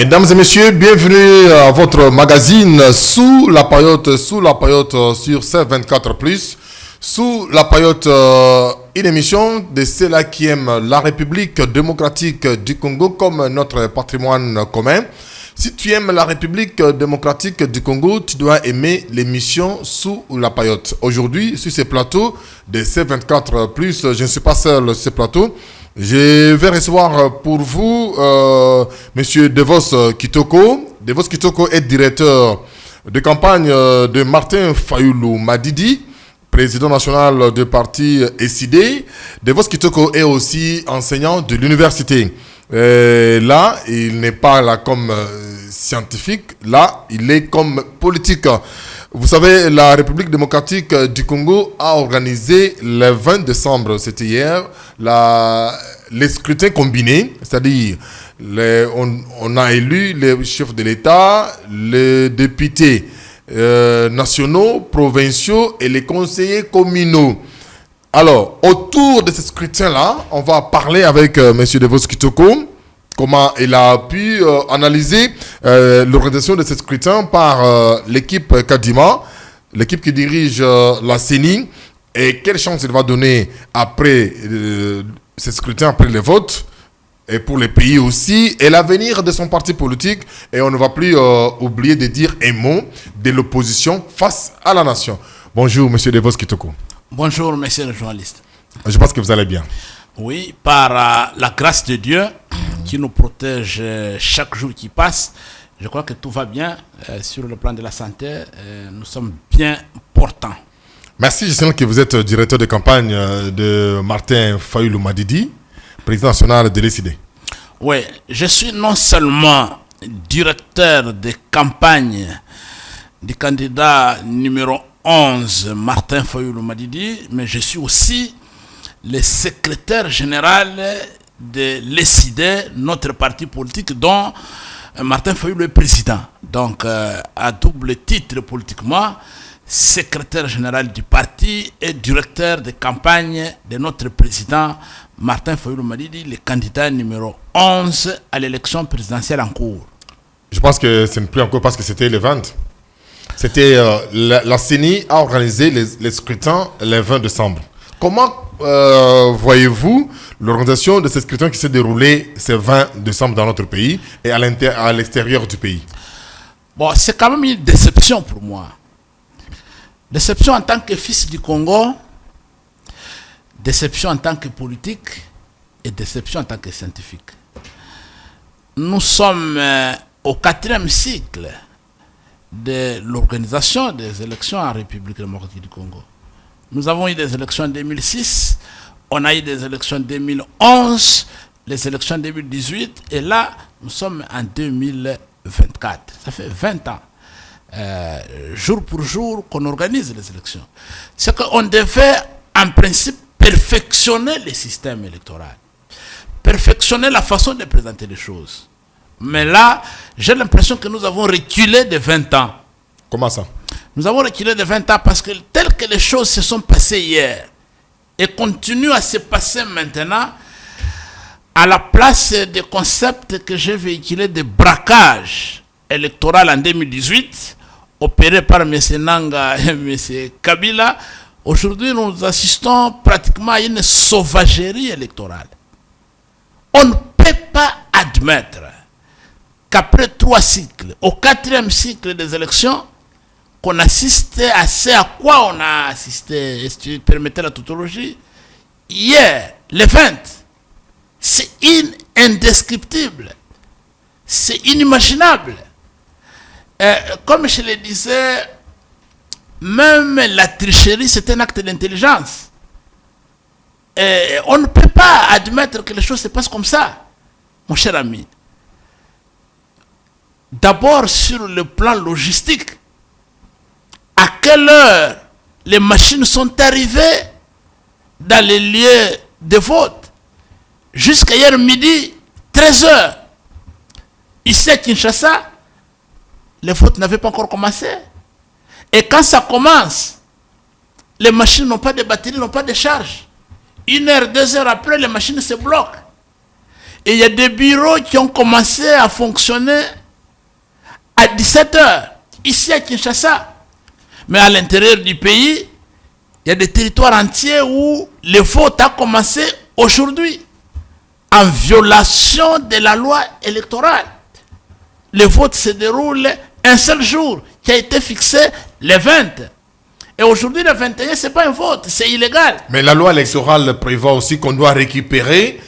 Mesdames et messieurs, bienvenue à votre magazine Sous la Paillote sur C24+. Sous la Paillote, une émission de ceux-là qui aiment la République démocratique du Congo comme notre patrimoine commun. Si tu aimes la République démocratique du Congo, tu dois aimer l'émission Sous la Paillote. Aujourd'hui, sur ce plateau de C24+, je ne suis pas seul sur ce plateau. Je vais recevoir pour vous Monsieur Devos Kitoko. Devos Kitoko est directeur de campagne de Martin Fayoulou Madidi, président national du parti SID. Devos Kitoko est aussi enseignant de l'université. Là, il n'est pas là comme scientifique, là, il est comme politique. Vous savez, la République démocratique du Congo a organisé le 20 décembre, c'était hier, les scrutins combinés, c'est-à-dire on a élu les chefs de l'État, les députés nationaux, provinciaux et les conseillers communaux. Alors, autour de ce scrutin-là, on va parler avec M. Devos Kitoko, comment il a pu analyser l'organisation de ce scrutin par l'équipe Kadima, l'équipe qui dirige la CENI, et quelle chance il va donner après ce scrutin, après les votes, et pour les pays aussi, et l'avenir de son parti politique. Et on ne va plus oublier de dire un mot de l'opposition face à la nation. Bonjour, M. Devos Kitoko. Bonjour, monsieur le journaliste. Je pense que vous allez bien. Oui, par la grâce de Dieu qui nous protège chaque jour qui passe, je crois que tout va bien sur le plan de la santé. Nous sommes bien portants. Merci, je sais que vous êtes directeur de campagne de Martin Fayoulou Madidi, président national de l'ECD. Oui, je suis non seulement directeur de campagne du candidat numéro 11, Martin Fayoulou Madidi, mais je suis aussi le secrétaire général de l'ECD, notre parti politique dont Martin Fayoulou est président. Donc, à double titre politiquement, secrétaire général du parti et directeur de campagne de notre président Martin Fayoulou Madidi, le candidat numéro 11 à l'élection présidentielle en cours. Je pense que ce n'est plus encore parce que c'était le 20. C'était la CENI a organisé les scrutins le 20 décembre. Comment voyez-vous l'organisation de ces scrutins qui s'est déroulé ce 20 décembre dans notre pays et à l'extérieur du pays? Bon, c'est quand même une déception pour moi. Déception en tant que fils du Congo, déception en tant que politique et déception en tant que scientifique. Nous sommes au 4e cycle de l'organisation des élections en République démocratique du Congo. Nous avons eu des élections en 2006, on a eu des élections en 2011, les élections en 2018, et là, nous sommes en 2024. Ça fait 20 ans, jour pour jour, qu'on organise les élections. C'est qu'on devait, en principe, perfectionner le système électoral, perfectionner la façon de présenter les choses. Mais là, j'ai l'impression que nous avons reculé de 20 ans. Comment ça? Nous avons reculé de 20 ans parce que telles que les choses se sont passées hier et continuent à se passer maintenant, à la place des concepts que j'ai véhiculés de braquage électoral en 2018, opéré par M. Nanga et M. Kabila, aujourd'hui nous assistons pratiquement à une sauvagerie électorale. On ne peut pas admettre qu'après 3 cycles, au 4e cycle des élections, qu'on assiste à ce à quoi on a assisté, si tu permettais la tautologie, hier, le 20, c'est indescriptible, c'est inimaginable. Comme je le disais, même la tricherie, c'est un acte d'intelligence. On ne peut pas admettre que les choses se passent comme ça, mon cher ami. D'abord sur le plan logistique, à quelle heure les machines sont arrivées dans les lieux de vote? Jusqu'à hier midi, 13h. Ici à Kinshasa, les votes n'avaient pas encore commencé. Et quand ça commence, les machines n'ont pas de batterie, n'ont pas de charge. 1 heure, 2 heures après, les machines se bloquent. Et il y a des bureaux qui ont commencé à fonctionner à 17h, ici à Kinshasa. Mais à l'intérieur du pays, il y a des territoires entiers où le vote a commencé aujourd'hui, en violation de la loi électorale. Le vote se déroule un seul jour, qui a été fixé le 20. Et aujourd'hui, le 21, ce n'est pas un vote, c'est illégal. Mais la loi électorale prévoit aussi qu'on doit récupérer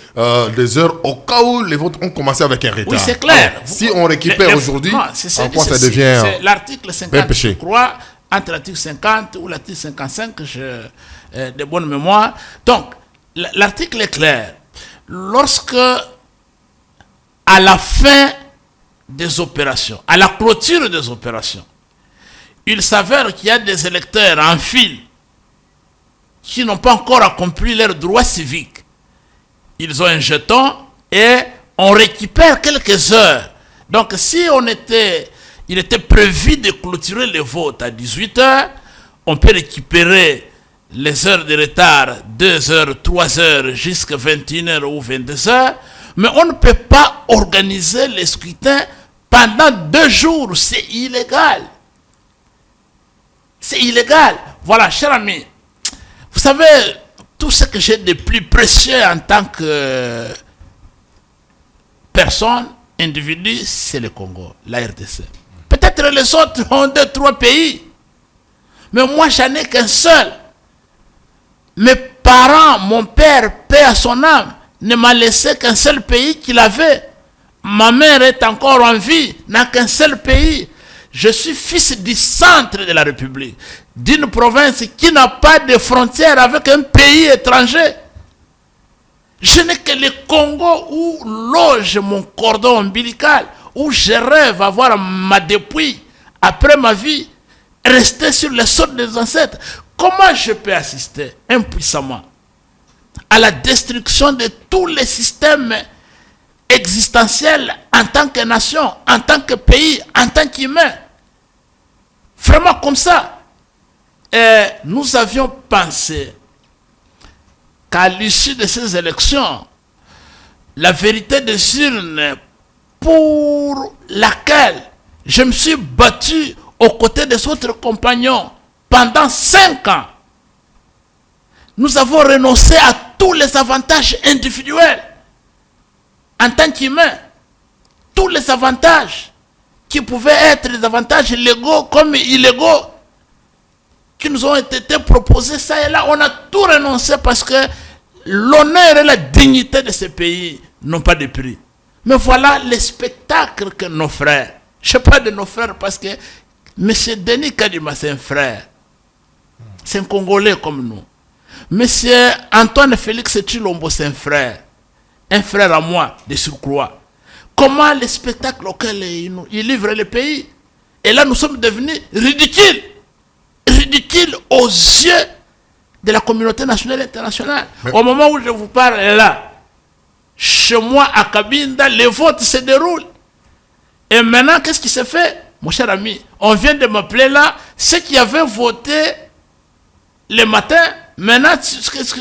des heures au cas où les votes ont commencé avec un retard. Oui, c'est clair. Alors, si on récupère aujourd'hui, en quoi ça devient... C'est l'article 50, je crois, entre l'article 50 ou l'article 55, de bonne mémoire. Donc, l'article est clair. Lorsque, à la fin des opérations, à la clôture des opérations, il s'avère qu'il y a des électeurs en file qui n'ont pas encore accompli leurs droits civiques. Ils ont un jeton et on récupère quelques heures. Donc si il était prévu de clôturer le vote à 18h, on peut récupérer les heures de retard, 2 heures, 3 heures, jusqu'à 21h ou 22h, mais on ne peut pas organiser le scrutin pendant 2 jours. C'est illégal. C'est illégal. Voilà, cher ami, vous savez, tout ce que j'ai de plus précieux en tant que personne, individu, c'est le Congo, la RDC. Peut-être les autres ont 2, 3 pays, mais moi, j'en ai qu'un seul. Mes parents, mon père, paix à son âme, ne m'a laissé qu'un seul pays qu'il avait. Ma mère est encore en vie, n'a qu'un seul pays. Je suis fils du centre de la République, d'une province qui n'a pas de frontières avec un pays étranger. Je n'ai que le Congo où loge mon cordon ombilical, où je rêve avoir ma dépouille après ma vie, rester sur les sol des ancêtres. Comment je peux assister impuissamment à la destruction de tous les systèmes existentiels en tant que nation, en tant que pays, en tant qu'humain? Vraiment comme ça. Et nous avions pensé qu'à l'issue de ces élections, la vérité des urnes pour laquelle je me suis battu aux côtés des autres compagnons pendant 5 ans, nous avons renoncé à tous les avantages individuels en tant qu'humains, tous les avantages qui pouvaient être des avantages légaux comme illégaux qui nous ont été proposés ça et là. On a tout renoncé parce que l'honneur et la dignité de ce pays n'ont pas de prix. Mais voilà les spectacles que nos frères, je ne sais pas de nos frères parce que M. Denis Kadima c'est un frère, c'est un Congolais comme nous. M. Antoine Félix Tshilombo c'est un frère à moi de surcroît. Comment les spectacles auxquels ils livrent le pays, et là nous sommes devenus ridicules aux yeux de la communauté nationale et internationale. Mais au moment où je vous parle là, chez moi à Cabinda, les votes se déroulent. Et maintenant, qu'est-ce qui se fait? Mon cher ami, on vient de m'appeler là, ceux qui avaient voté le matin, maintenant,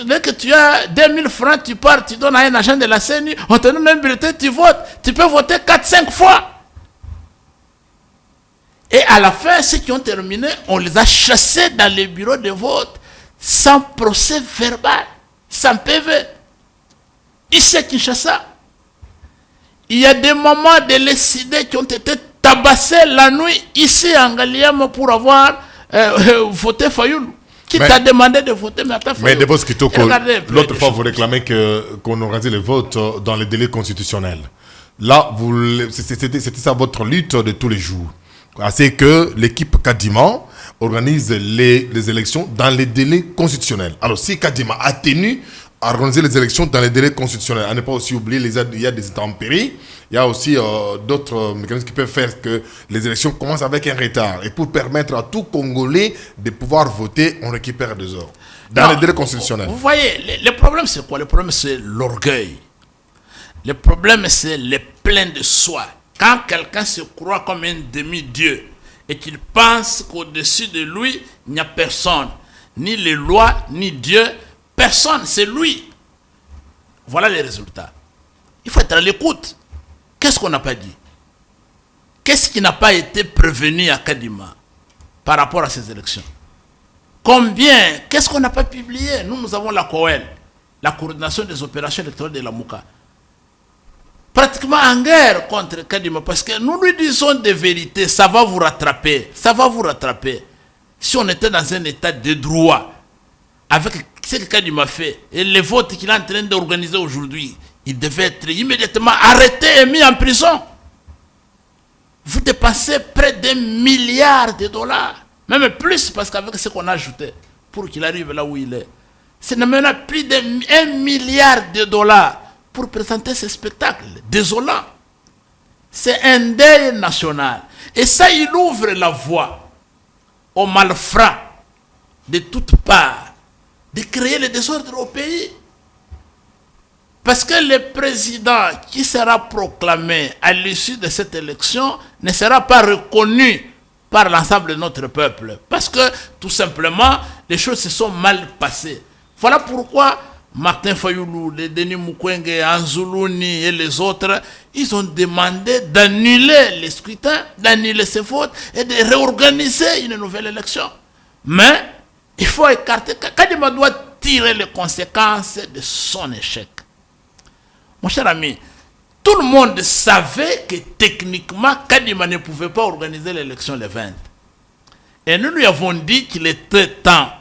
dès que tu as 2000 francs, tu pars, tu donnes à un agent de la CENI, on te donne un bulletin, tu votes. Tu peux voter 4-5 fois. Et à la fin, ceux qui ont terminé, on les a chassés dans les bureaux de vote, sans procès verbal, sans PV. Ici à Kinshasa, il y a des mamans de l'ECD qui ont été tabassées la nuit, ici à Ngaliam, pour avoir voté Fayoulou. Qui t'a demandé de voter, mais de votre Kitoko, l'autre fois, vous réclamez qu'on organise les votes dans les délais constitutionnels. Là, c'était ça votre lutte de tous les jours. C'est que l'équipe Kadima organise les élections dans les délais constitutionnels. Alors, si Kadima a tenu à organiser les élections dans les délais constitutionnels, à ne pas aussi oublier, il y a des intempéries, il y a aussi d'autres mécanismes qui peuvent faire que les élections commencent avec un retard. Et pour permettre à tout Congolais de pouvoir voter, on récupère des heures. Dans les délais constitutionnels. Vous voyez, le problème c'est quoi? Le problème c'est l'orgueil. Le problème c'est le plein de soi. Quand quelqu'un se croit comme un demi-dieu et qu'il pense qu'au-dessus de lui, il n'y a personne. Ni les lois, ni Dieu. Personne, c'est lui. Voilà les résultats. Il faut être à l'écoute. Qu'est-ce qu'on n'a pas dit? Qu'est-ce qui n'a pas été prévenu à Kadima par rapport à ces élections? Combien? Qu'est-ce qu'on n'a pas publié? Nous avons la COEL, la coordination des opérations électorales de la Mouka. Pratiquement en guerre contre Kadima, parce que nous lui disons des vérités, ça va vous rattraper, ça va vous rattraper. Si on était dans un état de droit, avec ce que Kadima fait, et les votes qu'il est en train d'organiser aujourd'hui, il devait être immédiatement arrêté et mis en prison. Vous dépensez près d'1 milliard de dollars, même plus, parce qu'avec ce qu'on a ajouté, pour qu'il arrive là où il est, c'est maintenant plus d'1 milliard de dollars pour présenter ce spectacle désolant. C'est un deuil national. Et ça, il ouvre la voie aux malfrats de toutes parts de créer le désordre au pays. Parce que le président qui sera proclamé à l'issue de cette élection ne sera pas reconnu par l'ensemble de notre peuple. Parce que, tout simplement, les choses se sont mal passées. Voilà pourquoi Martin Fayoulou, Denis Mukwege, Anzoulouni et les autres, ils ont demandé d'annuler les scrutins, d'annuler ces votes et de réorganiser une nouvelle élection. Mais il faut écarter. Kadima doit tirer les conséquences de son échec. Mon cher ami, tout le monde savait que techniquement, Kadima ne pouvait pas organiser l'élection le 20. Et nous lui avons dit qu'il était temps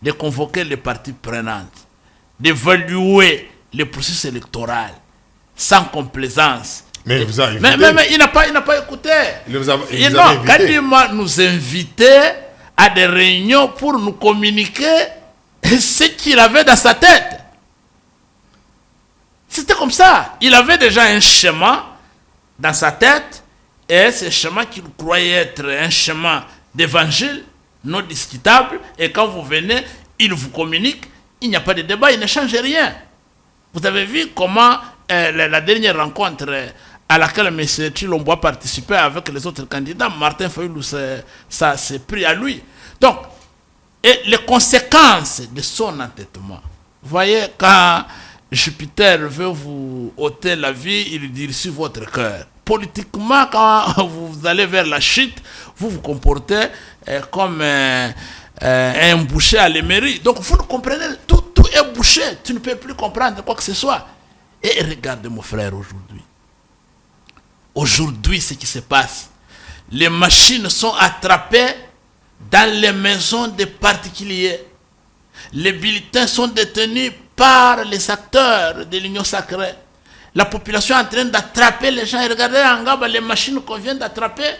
de convoquer les parties prenantes, d'évaluer le processus électoral sans complaisance. Mais il vous a invité. Mais il n'a pas écouté. Kadima nous invitait à des réunions pour nous communiquer ce qu'il avait dans sa tête. C'était comme ça. Il avait déjà un schéma dans sa tête, et ce schéma qu'il croyait être un schéma d'évangile non discutable, et quand vous venez, il vous communique, il n'y a pas de débat, il ne change rien. Vous avez vu comment la dernière rencontre à laquelle M. Chilombo a participé avec les autres candidats, Martin Fayoulou, ça s'est pris à lui. Donc, et les conséquences de son entêtement. Vous voyez, quand Jupiter veut vous ôter la vie, il dit sur votre cœur. Politiquement, quand vous allez vers la chute, vous vous comportez comme un boucher à l'émerie. Donc vous ne comprenez, tout est bouché, tu ne peux plus comprendre quoi que ce soit. Et regardez mon frère aujourd'hui. Aujourd'hui, ce qui se passe, les machines sont attrapées dans les maisons des particuliers. Les bulletins sont détenus par les acteurs de l'Union sacrée. La population est en train d'attraper les gens. Et regardez en Gaba les machines qu'on vient d'attraper.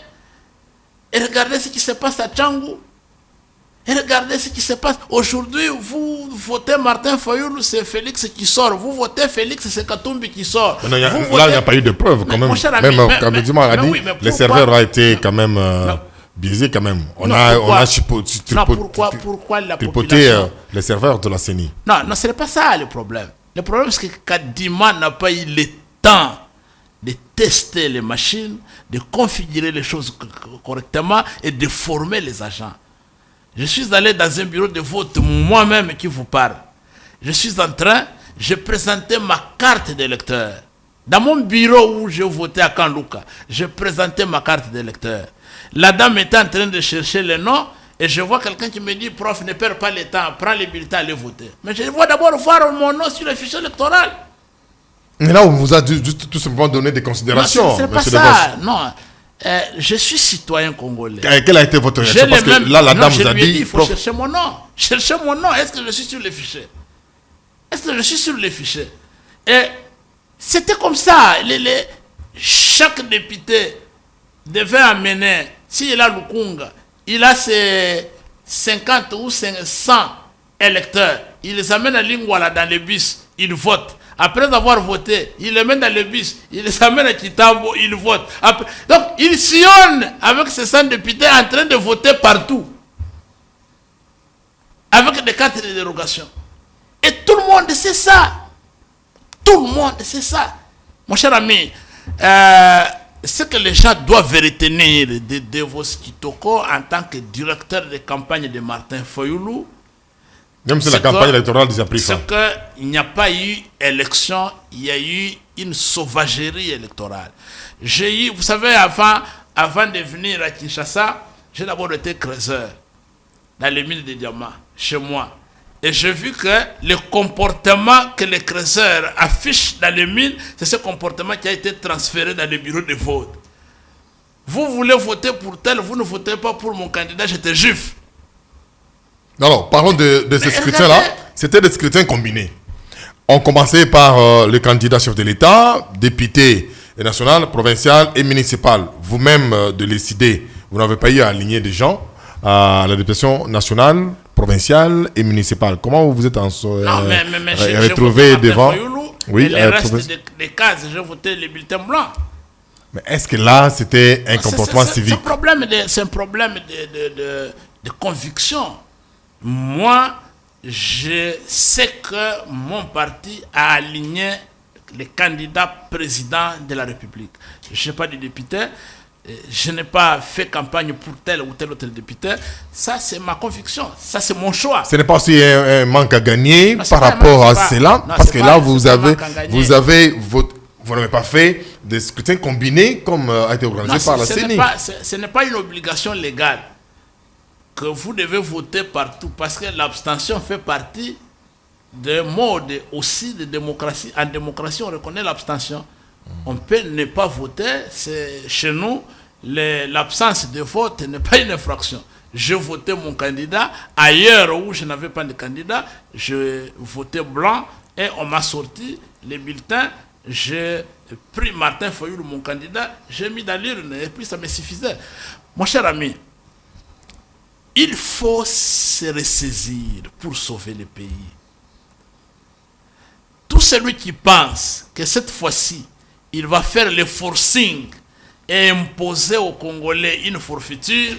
Et regardez ce qui se passe à Tchangou. Et regardez ce qui se passe. Aujourd'hui, vous votez Martin Fayoulou, c'est Félix qui sort. Vous votez Félix, c'est Katumbi qui sort. Non, là, il n'y a pas eu de preuves quand même. Comme Dima a dit, les serveurs ont été quand même biaisés quand même. On a pourquoi la tripoté les serveurs de la CENI. Non, ce n'est pas ça le problème. Le problème, c'est que Kadima n'a pas eu le temps de tester les machines, de configurer les choses correctement et de former les agents. Je suis allé dans un bureau de vote, moi-même qui vous parle. Je suis en train, j'ai présenté ma carte d'électeur. Dans mon bureau où j'ai voté à Kanlouka, j'ai présenté ma carte d'électeur. La dame était en train de chercher le nom et je vois quelqu'un qui me dit, prof, ne perds pas le temps, prends les bulletins, allez voter. Mais je vois d'abord voir mon nom sur le fichier électoral. Mais là, on vous a juste tout simplement donné des considérations. Non, c'est pas ça, non. Je suis citoyen congolais. Quelle a été votre réaction? Parce que là, la dame vous a dit... il faut chercher mon nom. Cherchez mon nom. Est-ce que je suis sur les fichiers? Est-ce que je suis sur les fichiers? Et c'était comme ça. Chaque député devait amener, s'il a Lukunga, il a ses 50 ou 100 électeurs. Il les amène à Lingwala dans les bus. Il vote. Après avoir voté, il les met dans le bus, il les amène à Kitambo, il vote. Donc, il sillonne avec ses 100 députés en train de voter partout. Avec des cartes de dérogation. Et tout le monde sait ça. Tout le monde sait ça. Mon cher ami, ce que les gens doivent retenir de Devos Kitoko en tant que directeur de campagne de Martin Fayoulou, même si la campagne électorale a pris fin. C'est qu'il n'y a pas eu élection, il y a eu une sauvagerie électorale. J'ai eu, vous savez, avant de venir à Kinshasa, j'ai d'abord été creuseur dans les mines de diamants, chez moi. Et j'ai vu que le comportement que les creuseurs affichent dans les mines, c'est ce comportement qui a été transféré dans les bureaux de vote. Vous voulez voter pour tel, vous ne votez pas pour mon candidat, j'étais juif. Alors, parlons de ces scrutins-là. C'était des scrutins combinés. On commençait par le candidat chef de l'État, député national, provincial et municipal. Vous-même, de décider, vous n'avez pas eu à aligner des gens à la députation nationale, provinciale et municipale. Comment vous vous êtes retrouvé devant oui, les restes des cases, j'ai voté les bulletins blancs. Mais est-ce que là, c'était un comportement civique? C'est un problème de conviction. Moi, je sais que mon parti a aligné les candidats présidents de la République. Je n'ai pas de député, je n'ai pas fait campagne pour tel ou tel autre député. Ça, c'est ma conviction. Ça, c'est mon choix. Ce n'est pas aussi un manque à gagner par rapport à cela, parce que là, vous n'avez pas fait des scrutins combinés comme a été organisé par la CENI. Ce n'est pas une obligation légale que vous devez voter partout, parce que l'abstention fait partie des modes aussi de démocratie. En démocratie, on reconnaît l'abstention. On peut ne pas voter. Chez nous, l'absence de vote n'est pas une infraction. Je votais mon candidat. Ailleurs où je n'avais pas de candidat, je votais blanc et on m'a sorti les bulletins. J'ai pris Martin Fayoulou, mon candidat, j'ai mis dans l'urne et puis ça me suffisait. Mon cher ami, il faut se ressaisir pour sauver le pays. Tout celui qui pense que cette fois-ci, il va faire le forcing et imposer aux Congolais une forfaiture,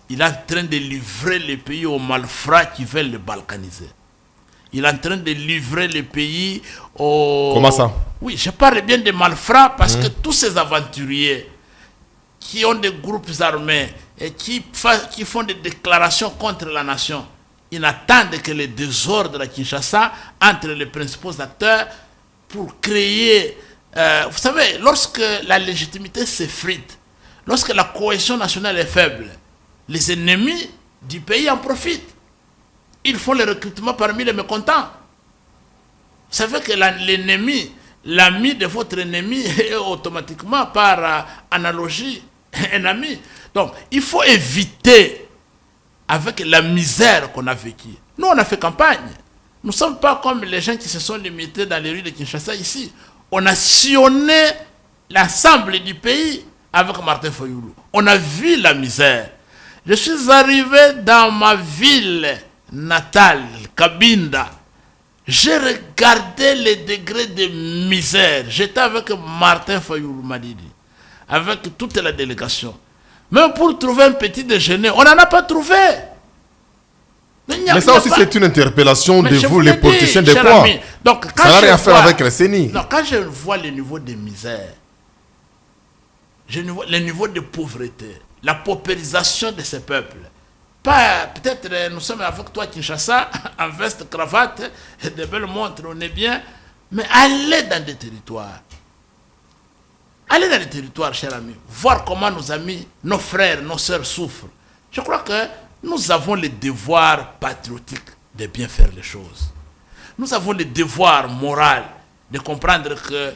il est en train de livrer le pays aux malfrats qui veulent le balkaniser. Il est en train de livrer le pays aux... Comment ça? Oui, je parle bien des malfrats parce que tous ces aventuriers qui ont des groupes armés et qui font des déclarations contre la nation, ils n'attendent que le désordre à Kinshasa entre les principaux acteurs pour créer... vous savez, lorsque la légitimité s'effrite, lorsque la cohésion nationale est faible, les ennemis du pays en profitent. Ils font le recrutement parmi les mécontents. Vous savez que l'ennemi, l'ami de votre ennemi est automatiquement, par analogie, un ami. Donc, il faut éviter, avec la misère qu'on a vécue. Nous, on a fait campagne. Nous ne sommes pas comme les gens qui se sont limités dans les rues de Kinshasa ici. On a sillonné l'ensemble du pays avec Martin Fayoulou. On a vu la misère. Je suis arrivé dans ma ville natale, Kabinda. J'ai regardé les degrés de misère. J'étais avec Martin Fayoulou Madidi, avec toute la délégation. Même pour trouver un petit déjeuner, on n'en a pas trouvé. Mais ça aussi, c'est une interpellation de vous, les politiciens des poids. Donc, ça n'a rien à faire avec la CENI. Non, quand je vois le niveau de misère, le niveau de pauvreté, la paupérisation de ces peuples, peut-être nous sommes avec toi Kinshasa, en veste, cravate, et de belles montres, on est bien, mais allez dans des territoires. Allez dans les territoires, chers amis, voir comment nos amis, nos frères, nos sœurs souffrent. Je crois que nous avons le devoir patriotique de bien faire les choses. Nous avons le devoir moral de comprendre que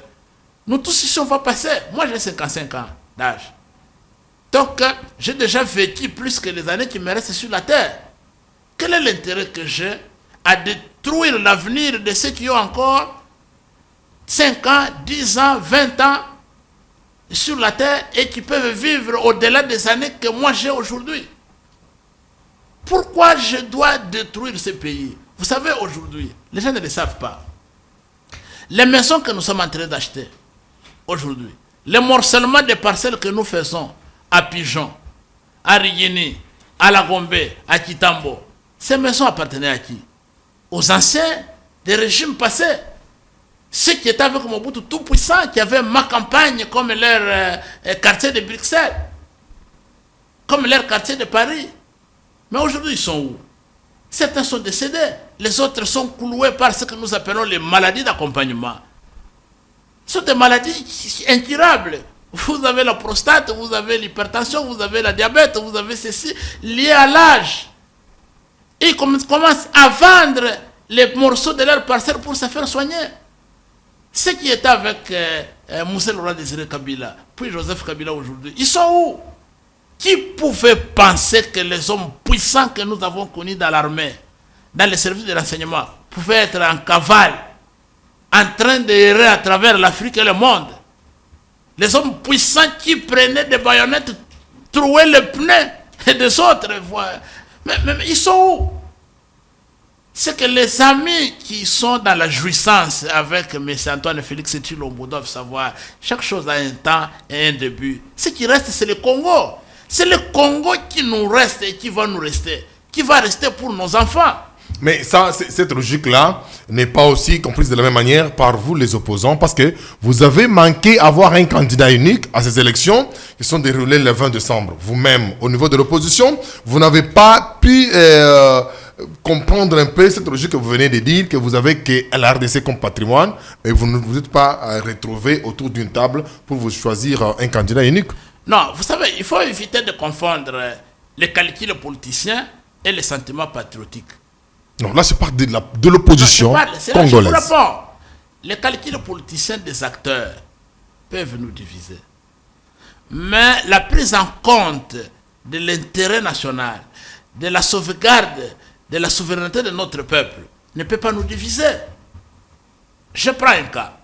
nous tous ici, on va passer. Moi, j'ai 55 ans d'âge. Donc, j'ai déjà vécu plus que les années qui me restent sur la terre. Quel est l'intérêt que j'ai à détruire l'avenir de ceux qui ont encore 5 ans, 10 ans, 20 ans sur la terre et qui peuvent vivre au-delà des années que moi j'ai aujourd'hui? Pourquoi je dois détruire ce pays? Vous savez, aujourd'hui, les gens ne le savent pas. Les maisons que nous sommes en train d'acheter aujourd'hui, le morcellement des parcelles que nous faisons à Pigeon, à Rigini, à Lagombe, à Kitambo, ces maisons appartenaient à qui? Aux anciens des régimes passés. Ceux qui étaient avec Mobutu tout puissant, qui avaient ma campagne comme leur quartier de Bruxelles, comme leur quartier de Paris. Mais aujourd'hui, ils sont où? Certains sont décédés, les autres sont cloués par ce que nous appelons les maladies d'accompagnement. Ce sont des maladies incurables. Vous avez la prostate, vous avez l'hypertension, vous avez la diabète, vous avez ceci lié à l'âge. Et ils commencent à vendre les morceaux de leur parcelle pour se faire soigner. Ceux qui étaient avec Moussa Laurent Désiré Kabila, puis Joseph Kabila aujourd'hui, ils sont où? Qui pouvait penser que les hommes puissants que nous avons connus dans l'armée, dans les services de renseignement, pouvaient être en cavale, en train d'errer à travers l'Afrique et le monde? Les hommes puissants qui prenaient des baïonnettes, trouaient les pneus des autres. Mais ils sont où? C'est que les amis qui sont dans la jouissance avec M. Antoine Félix Tshilombo doivent savoir chaque chose a un temps et un début. Ce qui reste, c'est le Congo. C'est le Congo qui nous reste et qui va nous rester, qui va rester pour nos enfants. Mais ça, cette logique-là n'est pas aussi comprise de la même manière par vous, les opposants, parce que vous avez manqué avoir un candidat unique à ces élections qui sont déroulées le 20 décembre. Vous-même, au niveau de l'opposition, vous n'avez pas pu comprendre un peu cette logique que vous venez de dire, que vous avez que la RDC comme patrimoine, et vous ne vous êtes pas retrouvés autour d'une table pour vous choisir un candidat unique. Non, vous savez, il faut éviter de confondre les calculs politiciens et les sentiments patriotiques. Non, là, je parle de l'opposition congolaise. Les calculs politiciens des acteurs peuvent nous diviser. Mais la prise en compte de l'intérêt national, de la sauvegarde de la souveraineté de notre peuple, ne peut pas nous diviser. Je prends un cas.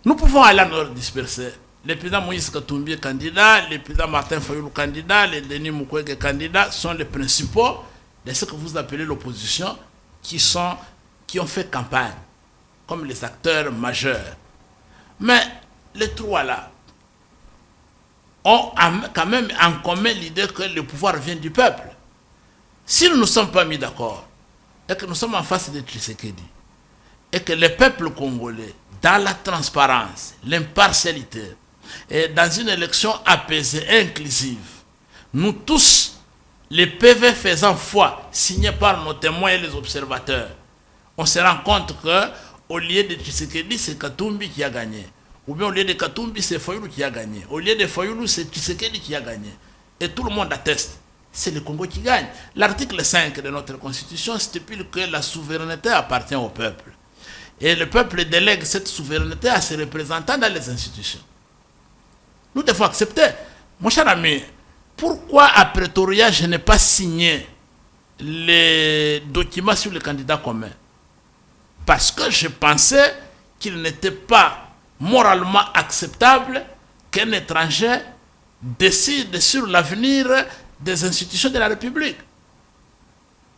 Nous pouvons aller à nous disperser. Le président Moïse Katumbi est candidat, le président Martin Fayoulou candidat, le Denis Mukwege candidat sont les principaux de ce que vous appelez l'opposition qui ont fait campagne comme les acteurs majeurs. Mais les trois là ont quand même en commun l'idée que le pouvoir vient du peuple. Si nous ne sommes pas mis d'accord et que nous sommes en face de Tshisekedi et que le peuple congolais, dans la transparence, l'impartialité et dans une élection apaisée et inclusive, nous tous, les PV faisant foi, signés par nos témoins et les observateurs, on se rend compte qu'au lieu de Tshisekedi, c'est Katumbi qui a gagné. Ou bien au lieu de Katumbi, c'est Fayoulou qui a gagné. Au lieu de Fayoulou, c'est Tshisekedi qui a gagné. Et tout le monde atteste. C'est le Congo qui gagne. L'article 5 de notre constitution stipule que la souveraineté appartient au peuple. Et le peuple délègue cette souveraineté à ses représentants dans les institutions. Nous devons accepter. Mon cher ami, pourquoi à Pretoria je n'ai pas signé les documents sur les candidats communs? Parce que je pensais qu'il n'était pas moralement acceptable qu'un étranger décide sur l'avenir des institutions de la République.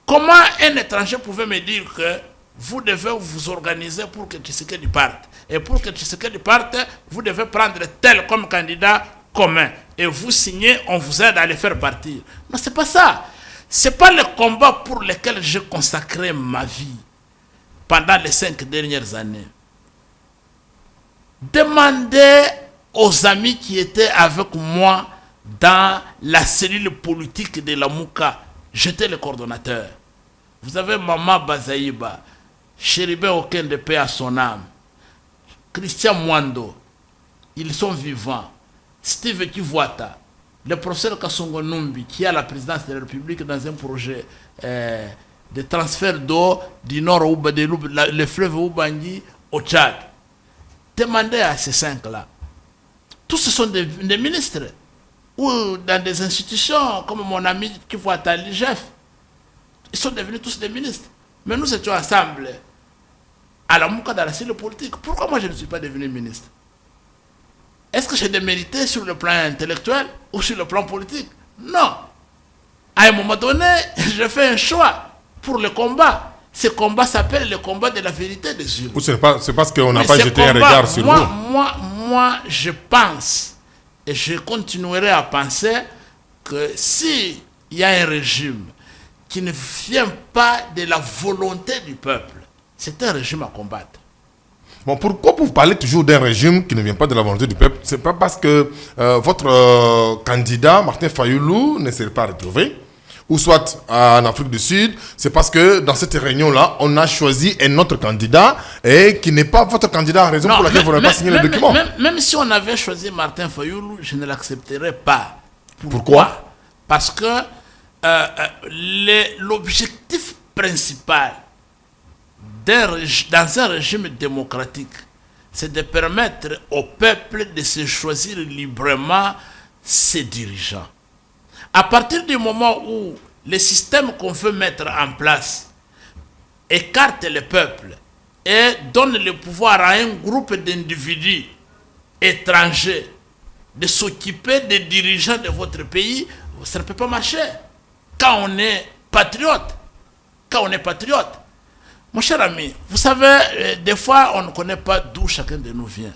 Comment un étranger pouvait me dire que vous devez vous organiser pour que Tshisekedi parte? Et pour que Tshisekedi parte, vous devez prendre tel comme candidat commun. Et vous signez, on vous aide à les faire partir. Non, c'est pas ça. C'est pas le combat pour lequel j'ai consacré ma vie pendant les 5 dernières années. Demandez aux amis qui étaient avec moi dans la cellule politique de la Mouka. J'étais le coordonnateur. Vous avez Maman Bazaïba, Chéribé Oken de paix à son âme, Christian Mwando, ils sont vivants. Steve Kivuata, le professeur Kassongo Numbi, qui a la présidence de la République dans un projet de transfert d'eau du nord le fleuve Ubangi au Tchad. Demandez à ces 5-là. Tous ce sont des ministres. Ou dans des institutions comme mon ami Kivuata, l'IGF. Ils sont devenus tous des ministres. Mais nous étions ensemble à la Mouka dans la cellule politique. Pourquoi moi je ne suis pas devenu ministre? Est-ce que j'ai démérité sur le plan intellectuel ou sur le plan politique? Non. À un moment donné, j'ai fait un choix pour le combat. Ce combat s'appelle le combat de la vérité des urnes. C'est parce qu'on n'a pas jeté un regard sur vous. Moi, je pense et je continuerai à penser que s'il y a un régime qui ne vient pas de la volonté du peuple, c'est un régime à combattre. Bon, pourquoi vous parlez toujours d'un régime qui ne vient pas de la volonté du peuple? C'est pas parce que votre candidat, Martin Fayoulou, ne s'est pas retrouvé, ou soit en Afrique du Sud, c'est parce que dans cette réunion-là, on a choisi un autre candidat et qui n'est pas votre candidat, raison pour laquelle vous n'avez pas signé le document. Même si on avait choisi Martin Fayoulou, je ne l'accepterais pas. Pourquoi? Parce que l'objectif principal dans un régime démocratique, c'est de permettre au peuple de se choisir librement ses dirigeants. À partir du moment où le système qu'on veut mettre en place écarte le peuple et donne le pouvoir à un groupe d'individus étrangers de s'occuper des dirigeants de votre pays, ça ne peut pas marcher. Quand on est patriote, mon cher ami, vous savez, des fois, on ne connaît pas d'où chacun de nous vient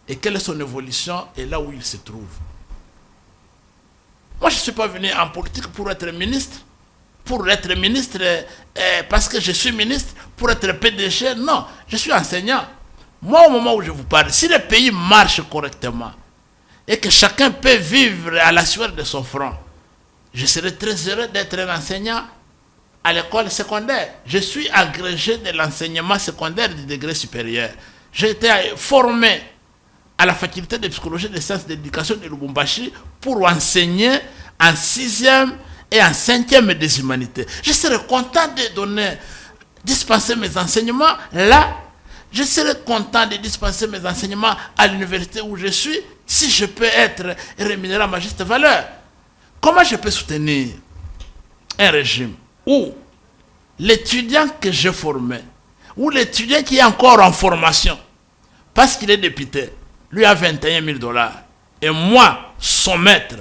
et quelle est son évolution et là où il se trouve. Moi, je ne suis pas venu en politique pour être ministre, parce que je suis ministre, pour être PDG. Non, je suis enseignant. Moi, au moment où je vous parle, si le pays marche correctement et que chacun peut vivre à la sueur de son front, je serais très heureux d'être un enseignant à l'école secondaire. Je suis agrégé de l'enseignement secondaire du degré supérieur. J'ai été formé à la faculté de psychologie et des sciences d'éducation de Lubumbashi pour enseigner en 6e et en 5e des humanités. Je serais content de dispenser mes enseignements là. Je serais content de dispenser mes enseignements à l'université où je suis si je peux être rémunéré à ma juste valeur. Comment je peux soutenir un régime où l'étudiant que j'ai formé, ou l'étudiant qui est encore en formation, parce qu'il est député, lui a 21 000 $, et moi, son maître,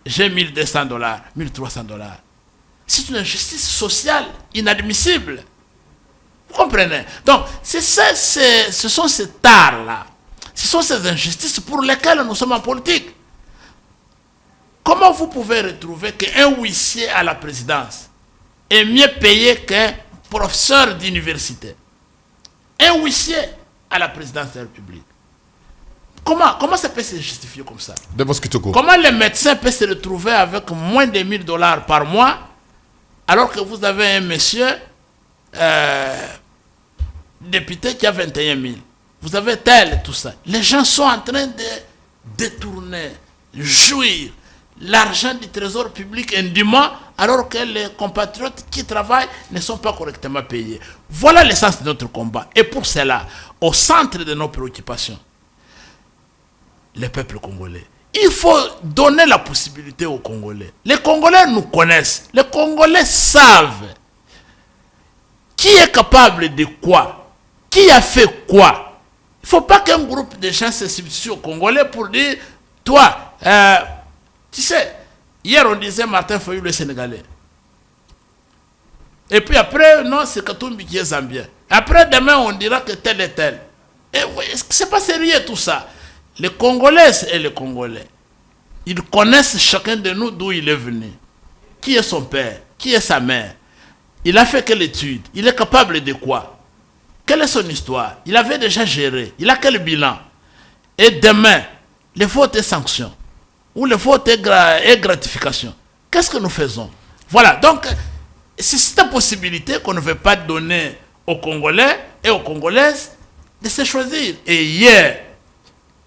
j'ai 1 200 $, 1 300 $. C'est une injustice sociale inadmissible. Vous comprenez? Donc, ce sont ces tares-là, ce sont ces injustices pour lesquelles nous sommes en politique. Comment vous pouvez retrouver qu'un huissier à la présidence est mieux payé qu'un professeur d'université? Un huissier à la présidence de la République. Comment ça peut se justifier comme ça? Comment les médecins peuvent se retrouver avec moins de 1 000 $ par mois alors que vous avez un monsieur député qui a 21 000? Vous avez tel, tout ça. Les gens sont en train de détourner, jouir l'argent du trésor public indûment alors que les compatriotes qui travaillent ne sont pas correctement payés. Voilà l'essence de notre combat. Et pour cela, au centre de nos préoccupations, le peuple congolais. Il faut donner la possibilité aux Congolais. Les Congolais nous connaissent. Les Congolais savent qui est capable de quoi, qui a fait quoi. Il ne faut pas qu'un groupe de gens se substitue aux Congolais pour dire, toi, tu sais, hier on disait Martin Fayoulou le Sénégalais. Et puis après, non, c'est Katumbi qui est Zambien. Après, demain, on dira que tel et tel. Et c'est pas sérieux tout ça. Les Congolaises et les Congolais, ils connaissent chacun de nous d'où il est venu. Qui est son père? Qui est sa mère? Il a fait quelle étude? Il est capable de quoi? Quelle est son histoire? Il avait déjà géré. Il a quel bilan? Et demain, les fautes et sanctions, ou les fautes et gratifications, qu'est-ce que nous faisons? Voilà, donc, c'est cette possibilité qu'on ne veut pas donner aux Congolais et aux Congolaises de se choisir. Et hier,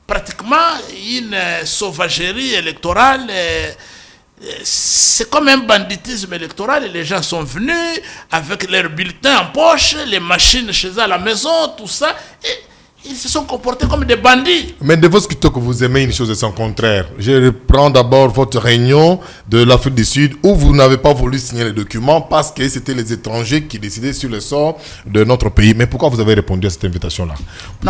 pratiquement une sauvagerie électorale, c'est comme un banditisme électoral. Les gens sont venus avec leurs bulletins en poche, les machines chez eux à la maison, tout ça, et ils se sont comportés comme des bandits. Mais de votre que vous aimez une chose et son contraire. Je reprends d'abord votre réunion de l'Afrique du Sud où vous n'avez pas voulu signer les documents parce que c'était les étrangers qui décidaient sur le sort de notre pays. Mais pourquoi vous avez répondu à cette invitation-là?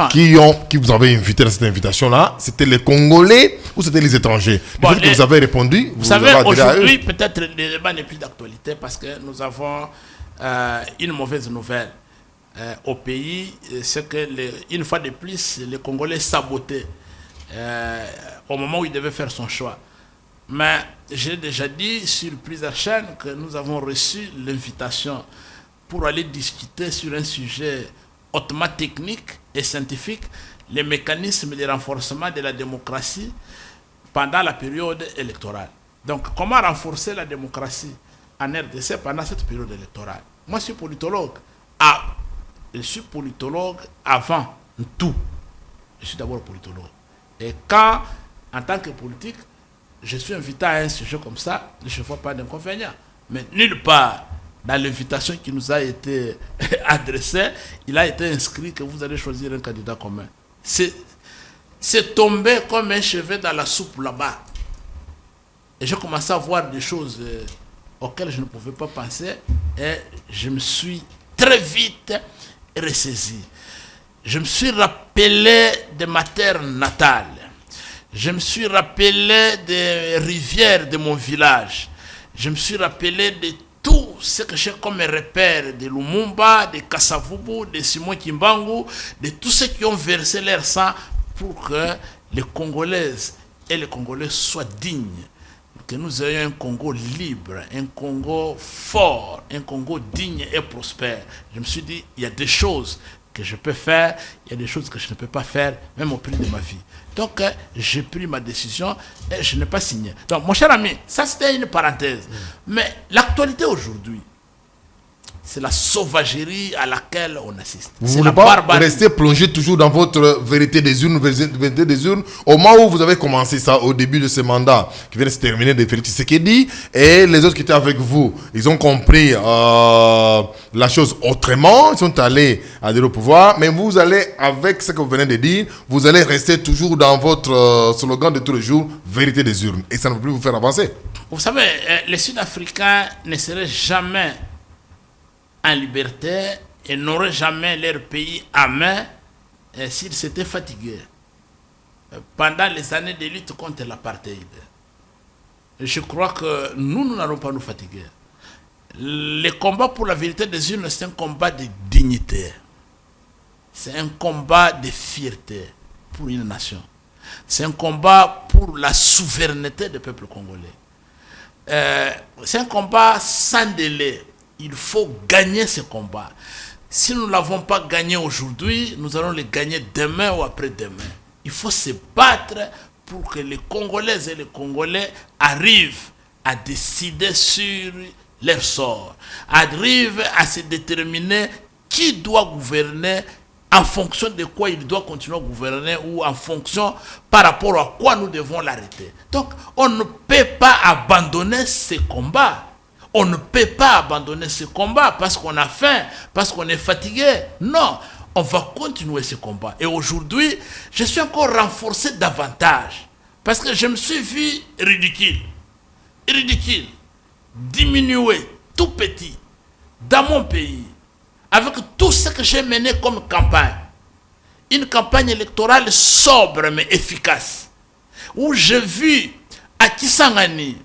Qui vous avez invité à cette invitation-là? C'était les Congolais ou c'était les étrangers? Que vous avez répondu, vous savez, aujourd'hui, peut-être le débat n'est plus d'actualité parce que nous avons une mauvaise nouvelle. Au pays, c'est que une fois de plus, les Congolais sabotaient au moment où ils devaient faire son choix. Mais j'ai déjà dit sur plusieurs chaînes que nous avons reçu l'invitation pour aller discuter sur un sujet hautement technique et scientifique, les mécanismes de renforcement de la démocratie pendant la période électorale. Donc, comment renforcer la démocratie en RDC pendant cette période électorale. Moi, je suis politologue. Ah, je suis politologue avant tout. Je suis d'abord politologue. Et quand, en tant que politique, je suis invité à un sujet comme ça, je ne vois pas d'inconvénient. Mais nulle part, dans l'invitation qui nous a été adressée, il a été inscrit que vous allez choisir un candidat commun. C'est tombé comme un cheveu dans la soupe là-bas. Et j'ai commencé à voir des choses auxquelles je ne pouvais pas penser. Et je me suis très vite ressaisi. Je me suis rappelé de ma terre natale. Je me suis rappelé des rivières de mon village. Je me suis rappelé de tout ce que j'ai comme repère de Lumumba, de Kasavubu, de Simon Kimbangu, de tous ceux qui ont versé leur sang pour que les Congolaises et les Congolais soient dignes. Que nous ayons un Congo libre, un Congo fort, un Congo digne et prospère. Je me suis dit, il y a des choses que je peux faire, il y a des choses que je ne peux pas faire, même au prix de ma vie. Donc, j'ai pris ma décision et je n'ai pas signé. Donc, mon cher ami, ça c'était une parenthèse. Mais l'actualité aujourd'hui, c'est la sauvagerie à laquelle on assiste. Vous ne voulez pas rester plongé toujours dans votre vérité des urnes, au moment où vous avez commencé ça, au début de ce mandat, qui vient de se terminer de Félix Tshisekedi, et les autres qui étaient avec vous, ils ont compris la chose autrement, ils sont allés adhérer au pouvoir, mais vous allez, avec ce que vous venez de dire, vous allez rester toujours dans votre slogan de tous les jours, vérité des urnes, et ça ne va plus vous faire avancer. Vous savez, les Sud-Africains ne seraient jamais en liberté et n'auraient jamais leur pays à main s'ils s'étaient fatigués pendant les années de lutte contre l'apartheid. Je crois que nous n'allons pas nous fatiguer. Le combat pour la vérité des urnes, c'est un combat de dignité. C'est un combat de fierté pour une nation. C'est un combat pour la souveraineté du peuple congolais. C'est un combat sans délai. Il faut gagner ce combat. Si nous ne l'avons pas gagné aujourd'hui, nous allons le gagner demain ou après-demain. Il faut se battre pour que les Congolaises et les Congolais arrivent à décider sur leur sort, arrivent à se déterminer qui doit gouverner, en fonction de quoi il doit continuer à gouverner ou en fonction par rapport à quoi nous devons l'arrêter. Donc, on ne peut pas abandonner ce combat. On ne peut pas abandonner ce combat parce qu'on a faim, parce qu'on est fatigué. Non, on va continuer ce combat. Et aujourd'hui, je suis encore renforcé davantage parce que je me suis vu ridicule, diminué, tout petit, dans mon pays, avec tout ce que j'ai mené comme campagne. Une campagne électorale sobre mais efficace, où j'ai vu à Kisangani,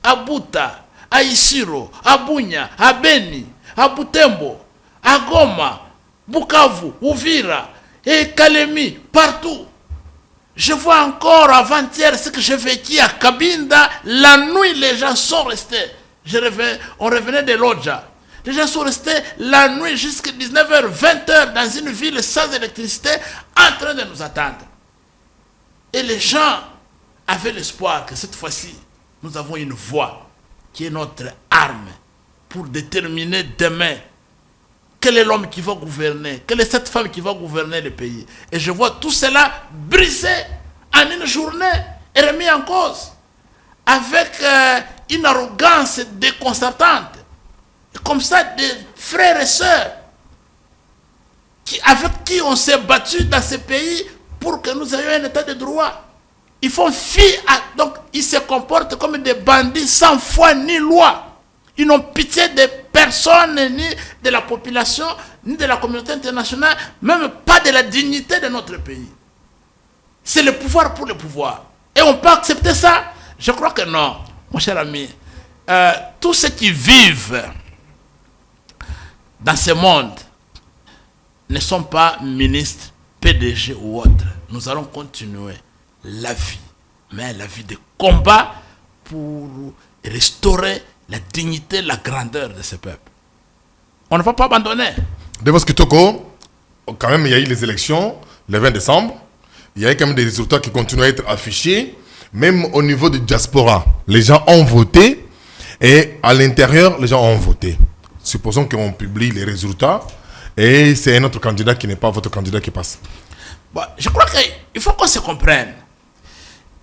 à Buta, à Isiro, à Bunya, à Beni, à Butembo, à Goma, Bukavu, Uvira et Kalemi, partout. Je vois encore avant-hier ce que j'ai vécu à Kabinda. La nuit, les gens sont restés. On revenait de Lodja. Les gens sont restés la nuit jusqu'à 19h, 20h dans une ville sans électricité en train de nous attendre. Et les gens avaient l'espoir que cette fois-ci, nous avons une voix qui est notre arme pour déterminer demain quel est l'homme qui va gouverner, quelle est cette femme qui va gouverner le pays. Et je vois tout cela brisé en une journée et remis en cause avec une arrogance déconcertante. Comme ça, des frères et sœurs avec qui on s'est battu dans ce pays pour que nous ayons un état de droit. Ils font fi donc ils se comportent comme des bandits sans foi ni loi. Ils n'ont pitié de personne, ni de la population, ni de la communauté internationale, même pas de la dignité de notre pays. C'est le pouvoir pour le pouvoir. Et on peut accepter ça? Je crois que non, mon cher ami. Tous ceux qui vivent dans ce monde ne sont pas ministres, PDG ou autres. Nous allons continuer la vie, mais la vie de combat pour restaurer la dignité, la grandeur de ce peuple. On ne va pas abandonner. Devos Kitoko, quand même, il y a eu les élections le 20 décembre. Il y a eu quand même des résultats qui continuent à être affichés. Même au niveau de diaspora, les gens ont voté. Et à l'intérieur, les gens ont voté. Supposons qu'on publie les résultats et c'est un autre candidat qui n'est pas votre candidat qui passe. Bon, je crois qu'il faut qu'on se comprenne.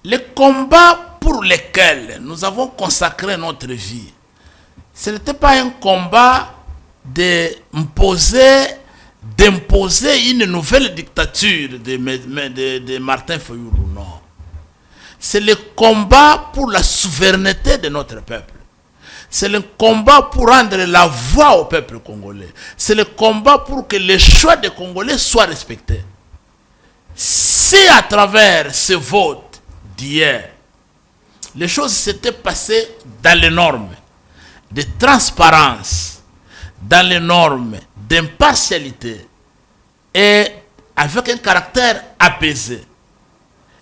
Les combats pour lesquels nous avons consacré notre vie, ce n'était pas un combat d'imposer une nouvelle dictature de Martin Fayulu, non. C'est le combat pour la souveraineté de notre peuple. C'est le combat pour rendre la voix au peuple congolais. C'est le combat pour que les choix des Congolais soient respectés. Si à travers ce vote d'hier, les choses s'étaient passées dans les normes de transparence, dans les normes d'impartialité et avec un caractère apaisé,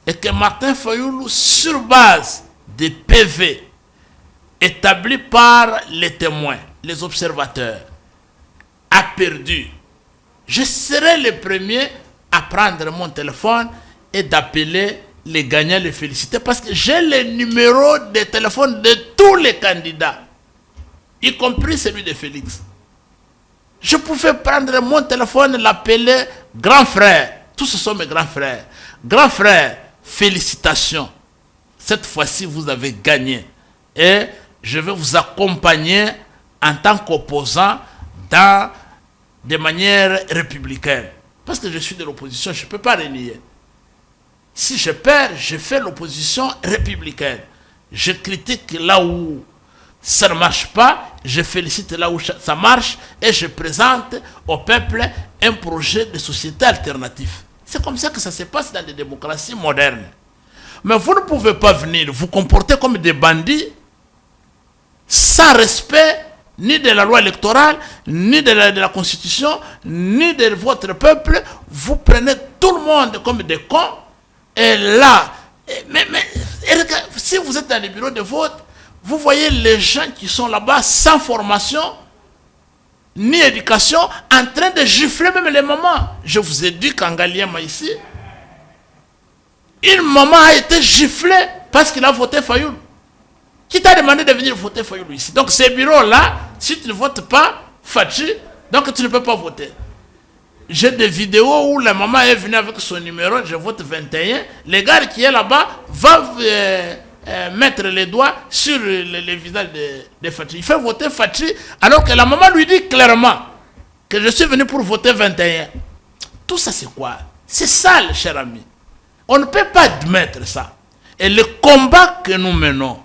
et que Martin Fayulu, sur base des PV établis par les témoins, les observateurs, a perdu, je serai le premier à prendre mon téléphone et d'appeler les gagnants, les féliciter, parce que j'ai les numéros de téléphone de tous les candidats, y compris celui de Félix. Je pouvais prendre mon téléphone, l'appeler grand frère. Tous ce sont mes grands frères. Grand frère, félicitations. Cette fois-ci, vous avez gagné. Et je vais vous accompagner en tant qu'opposant de manière républicaine. Parce que je suis de l'opposition, je ne peux pas renier. Si je perds, je fais l'opposition républicaine. Je critique là où ça ne marche pas, je félicite là où ça marche et je présente au peuple un projet de société alternative. C'est comme ça que ça se passe dans les démocraties modernes. Mais vous ne pouvez pas venir vous comporter comme des bandits sans respect ni de la loi électorale, ni de la constitution, ni de votre peuple. Vous prenez tout le monde comme des cons. Et là, si vous êtes dans les bureaux de vote, vous voyez les gens qui sont là-bas sans formation, ni éducation, en train de gifler même les mamans. Je vous ai dit qu'en Galiema ici, une maman a été giflée parce qu'il a voté Fayulu. Qui t'a demandé de venir voter Fayulu ici? Donc ces bureaux-là, si tu ne votes pas Fachi, donc tu ne peux pas voter. J'ai des vidéos où la maman est venue avec son numéro, je vote 21. Le gars qui est là-bas va mettre les doigts sur le visage de Fachi. Il fait voter Fachi alors que la maman lui dit clairement que je suis venu pour voter 21. Tout ça c'est quoi? C'est sale, cher ami. On ne peut pas admettre ça. Et le combat que nous menons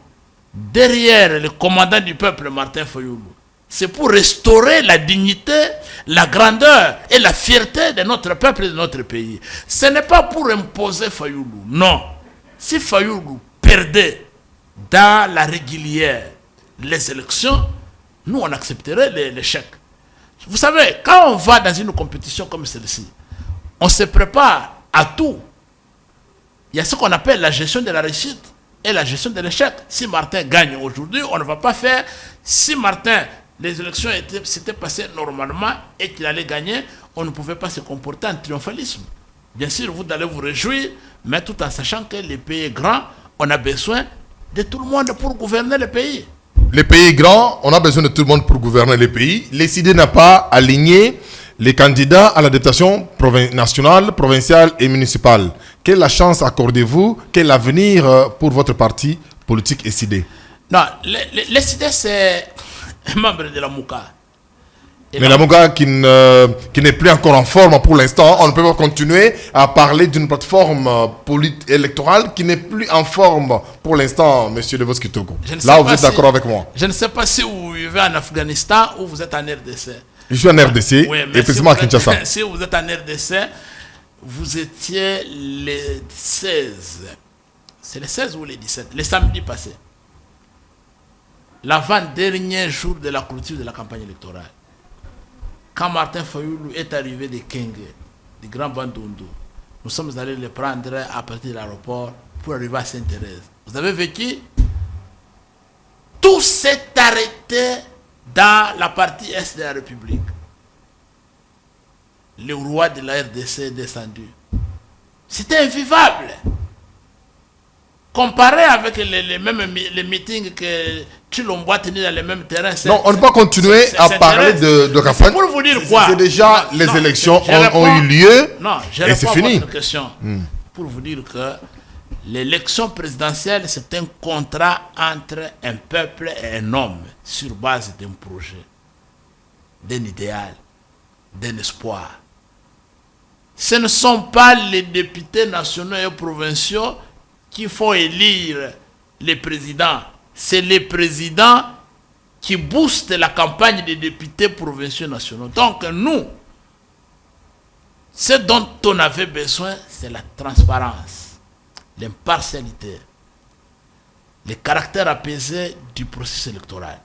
derrière le commandant du peuple Martin Fayulu, c'est pour restaurer la dignité, la grandeur et la fierté de notre peuple et de notre pays. Ce n'est pas pour imposer Fayulu, non. Si Fayulu perdait dans la régulière les élections, nous on accepterait l'échec. Vous savez, quand on va dans une compétition comme celle-ci, on se prépare à tout. Il y a ce qu'on appelle la gestion de la réussite et la gestion de l'échec. Si Martin gagne aujourd'hui, on ne va pas faire. Si Martin, les élections s'étaient passées normalement et qu'il allait gagner, on ne pouvait pas se comporter en triomphalisme. Bien sûr, vous allez vous réjouir, mais tout en sachant que le pays est grand, on a besoin de tout le monde pour gouverner le pays. Le pays est grand, on a besoin de tout le monde pour gouverner le pays. Les CID n'a pas aligné les candidats à la députation nationale, provinciale et municipale. Quelle chance accordez-vous? Quel avenir pour votre parti politique SID? Non, le SID c'est un membre de la MOUCA. Mais la MOUCA qui n'est plus encore en forme pour l'instant, on ne peut pas continuer à parler d'une plateforme électorale qui n'est plus en forme pour l'instant, monsieur De Vos Kitoko. Là, vous êtes d'accord avec moi? Je ne sais pas si vous vivez en Afghanistan ou vous êtes en RDC. Je suis en RDC, oui, et précisément à Kinshasa. Si vous êtes en RDC, vous étiez les 16. C'est les 16 ou les 17? Les samedis passés. L'avant-dernier jour de la clôture de la campagne électorale. Quand Martin Fayulu est arrivé de Kenge, du Grand Bandundu, nous sommes allés le prendre à partir de l'aéroport pour arriver à Sainte-Thérèse. Vous avez vécu? Tout s'est arrêté dans la partie est de la République. Le roi de la RDC est descendu. C'était invivable. comparer avec les meetings que Chilombo a tenus dans les mêmes terrains. Non, on ne peut pas continuer à parler de campagne. Pour vous dire quoi? C'est déjà, les élections ont eu lieu. Non, et c'est fini. Votre question. Pour vous dire que l'élection présidentielle, c'est un contrat entre un peuple et un homme sur base d'un projet, d'un idéal, d'un espoir. Ce ne sont pas les députés nationaux et provinciaux qui font élire les présidents. C'est les présidents qui boostent la campagne des députés provinciaux nationaux. Donc nous, ce dont on avait besoin, c'est la transparence, l'impartialité, le caractère apaisé du processus électoral.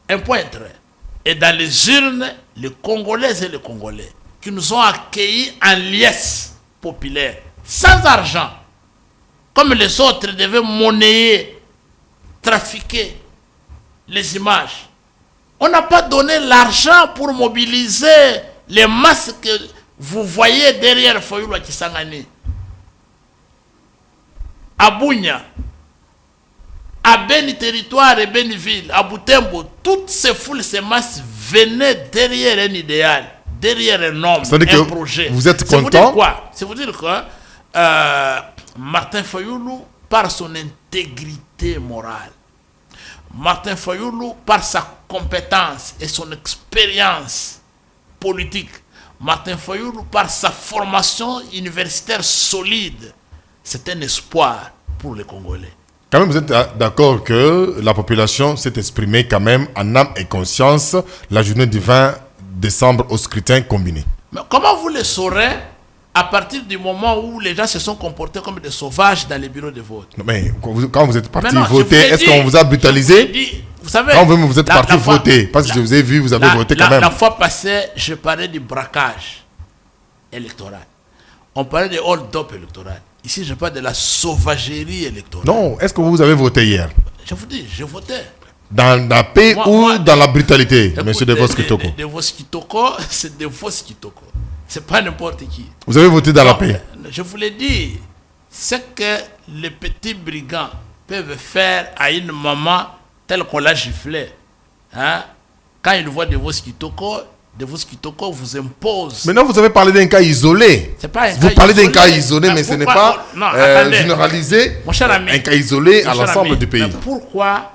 Un point très. Et dans les urnes, les Congolaises et les Congolais qui nous ont accueillis en liesse populaire, sans argent, comme les autres devaient monnayer, trafiquer les images. On n'a pas donné l'argent pour mobiliser les masses que vous voyez derrière Fayulu Kisangani. À Bunya, à Beni Territoire et Beniville, à Butembo, toutes ces foules, ces masses venaient derrière un idéal, derrière un homme, un projet. Vous êtes content? C'est vous dire que Martin Fayulu, par son intégrité morale, Martin Fayulu, par sa compétence et son expérience politique, Martin Fayulu, par sa formation universitaire solide, c'est un espoir pour les Congolais. Quand même, vous êtes d'accord que la population s'est exprimée quand même en âme et conscience la journée du 20 décembre au scrutin combiné. Mais comment vous le saurez à partir du moment où les gens se sont comportés comme des sauvages dans les bureaux de vote? Non, mais quand vous êtes parti voter, est-ce qu'on vous a brutalisé? Vous savez, quand vous êtes parti voter, parce que je vous ai vu, vous avez voté quand même. La fois passée, je parlais du braquage électoral. On parlait de hold-up électoral. Ici, je parle de la sauvagerie électorale. Non, est-ce que vous avez voté hier? Je vous dis, je votais. Dans la paix ou dans la brutalité, monsieur De Vos Kitoko? De Vos Kitoko, c'est De Vos Kitoko. C'est pas n'importe qui. Vous avez voté dans la paix? Je vous l'ai dit, ce que les petits brigands peuvent faire à une maman telle qu'on l'a giflée, hein? Quand ils voient De Vos Kitoko vous impose. Maintenant, vous avez parlé d'un cas isolé. C'est pas un vous cas parlez isolé. d'un cas isolé, mais ce n'est pas généralisé. Mon cher ami, un cas isolé à l'ensemble du pays. Mais pourquoi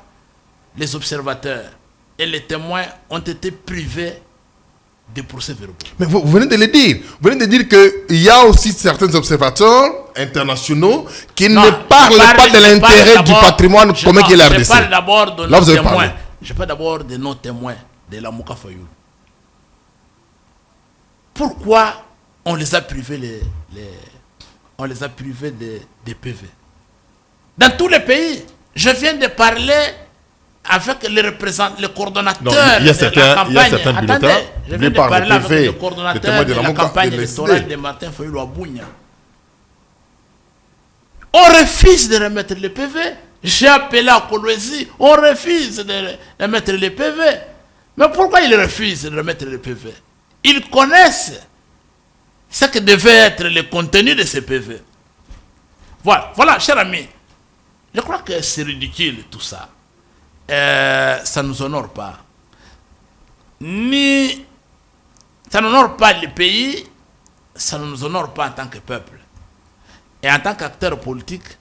les observateurs et les témoins ont été privés des procès-verbaux? Mais vous venez de le dire. Vous venez de dire qu'il y a aussi certains observateurs internationaux qui ne parlent pas de l'intérêt du patrimoine commun qui est la RDC. Je parle d'abord de Là, nos vous avez témoins. parlé. Je parle d'abord de nos témoins de la Mouka Fayulu. Pourquoi on les a privés on les a privés des PV? Dans tous les pays, je viens de parler avec les représentants, les coordonnateurs de la campagne. Il y a certains bulletins. Je viens de parler avec les coordonnateurs de la campagne électorale de Martin Fayulu à Bunya. On refuse de remettre les PV. J'ai appelé à Kolwezi, on refuse de remettre les PV. Mais pourquoi ils refusent de remettre les PV? Ils connaissent ce que devait être le contenu de ces PV. Voilà, cher ami. Je crois que c'est ridicule tout ça. Ça ne nous honore pas. Ça n'honore pas le pays, ça ne nous honore pas en tant que peuple. Et en tant qu'acteur politique,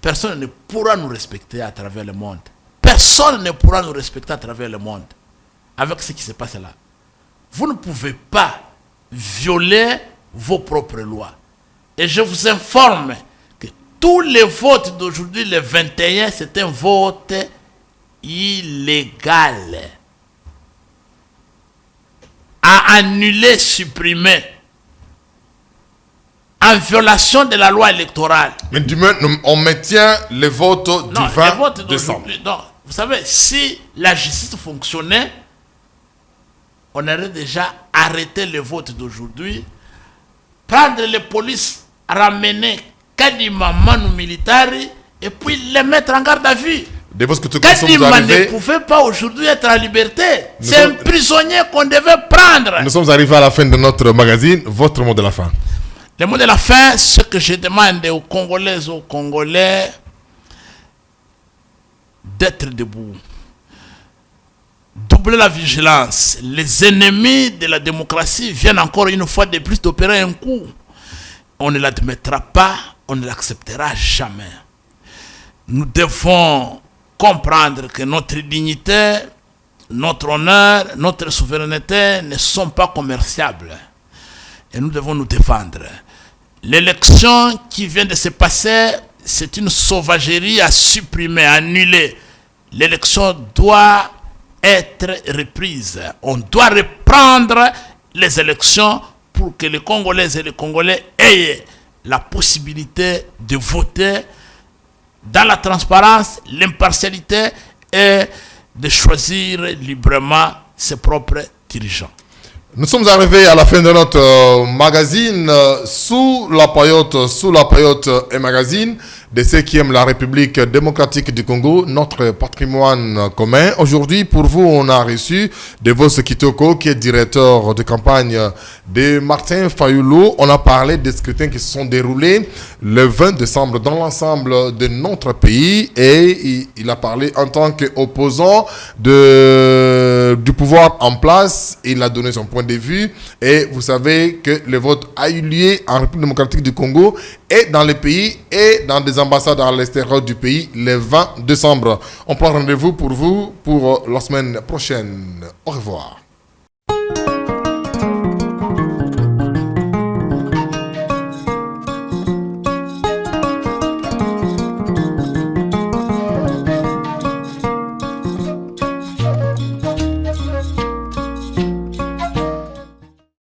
personne ne pourra nous respecter à travers le monde. Personne ne pourra nous respecter à travers le monde avec ce qui se passe là. Vous ne pouvez pas violer vos propres lois. Et je vous informe que tous les votes d'aujourd'hui, le 21, c'est un vote illégal. À annuler, supprimer. En violation de la loi électorale. Mais du moins, on maintient les votes du 20 décembre. Non, vous savez, si la justice fonctionnait, on aurait déjà arrêté le vote d'aujourd'hui, prendre les polices, ramener Kadima Manu Militari et puis les mettre en garde à vue. Kadima ne pouvait pas aujourd'hui être en liberté. C'est un prisonnier qu'on devait prendre. Nous sommes arrivés à la fin de notre magazine. Votre mot de la fin. Le mot de la fin, ce que je demande aux Congolaises, aux Congolais, d'être debout. Doubler la vigilance. Les ennemis de la démocratie viennent encore une fois de plus d'opérer un coup. On ne l'admettra pas, on ne l'acceptera jamais. Nous devons comprendre que notre dignité, notre honneur, notre souveraineté ne sont pas commerciables. Et nous devons nous défendre. L'élection qui vient de se passer, c'est une sauvagerie à supprimer, à annuler. L'élection doit être reprise. On doit reprendre les élections pour que les Congolaises et les Congolais aient la possibilité de voter dans la transparence, l'impartialité et de choisir librement ses propres dirigeants. Nous sommes arrivés à la fin de notre magazine sous la paillote et magazine de ceux qui aiment la République démocratique du Congo, notre patrimoine commun. Aujourd'hui, pour vous, on a reçu Devos Kitoko, qui est directeur de campagne de Martin Fayulu. On a parlé des scrutins qui se sont déroulés le 20 décembre dans l'ensemble de notre pays et il a parlé en tant qu'opposant du pouvoir en place. Il a donné son point de vue et vous savez que le vote a eu lieu en République démocratique du Congo et dans le pays et dans des ambassades à l'extérieur du pays le 20 décembre. On prend rendez-vous pour vous pour la semaine prochaine. Au revoir.